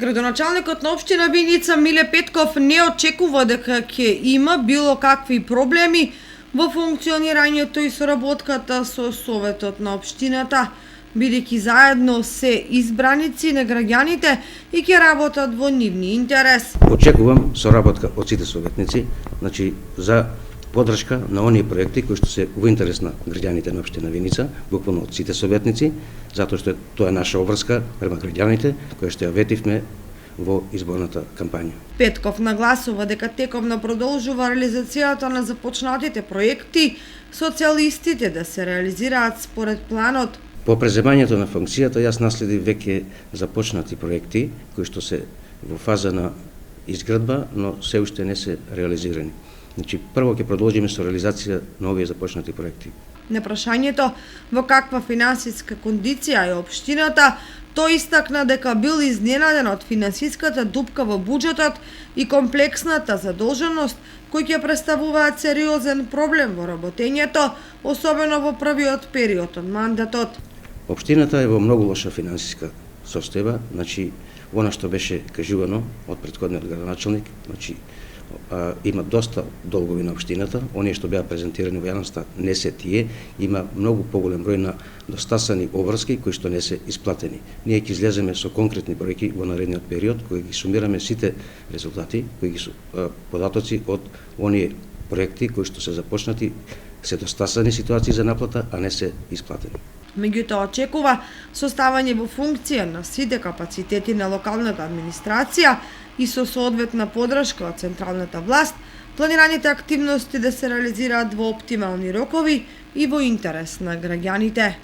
Градоначалникот на општина Виница Миле Петков не очекува дека ќе има било какви проблеми во функционирањето и соработката со Советот на општината, бидејќи заедно се избраници на граѓаните и ќе работат во нивни интерес. Очекувам соработка од сите советници, за подршка на оние проекти кои што се во интерес на граѓаните на општина Виница, буквално од сите советници, затоа што тоа е наша обврска према граѓаните, која што ја ветивме во изборната кампања. Петков нагласува дека тековно продолжува реализацијата на започнатите проекти, социјалистите да се реализираат според планот. По преземањето на функцијата јас наследив веќе започнати проекти кои што се во фаза на изградба, но се уште не се реализирани. Прво ќе продолжиме со реализација на овие започнати проекти. На прашањето во каква финансиска кондиција е општината, тој истакна дека бил изненаден од финансиската дупка во буџетот и комплексната задолженост кои ќе представуваат сериозен проблем во работењето, особено во првиот период од мандатот. Општината е во многу лоша финансиска состојба, она што беше кажувано од претходниот градоначалник, има доста долгови на општината, оние што беа презентирани во јавноста не се тие, има многу поголем број на достасани обврски кои што не се исплатени. Ние ќе излеземе со конкретни бројки во наредниот период, кои ги сумираме сите резултати, кои ги се податоци од оние проекти кои што се започнати, се достасани ситуации за наплата, а не се исплатени. Меѓутоа очекува составање во функција на сите капацитети на локалната администрација и со соодветна подршка од централната власт, планираните активности да се реализираат во оптимални рокови и во интерес на граѓаните.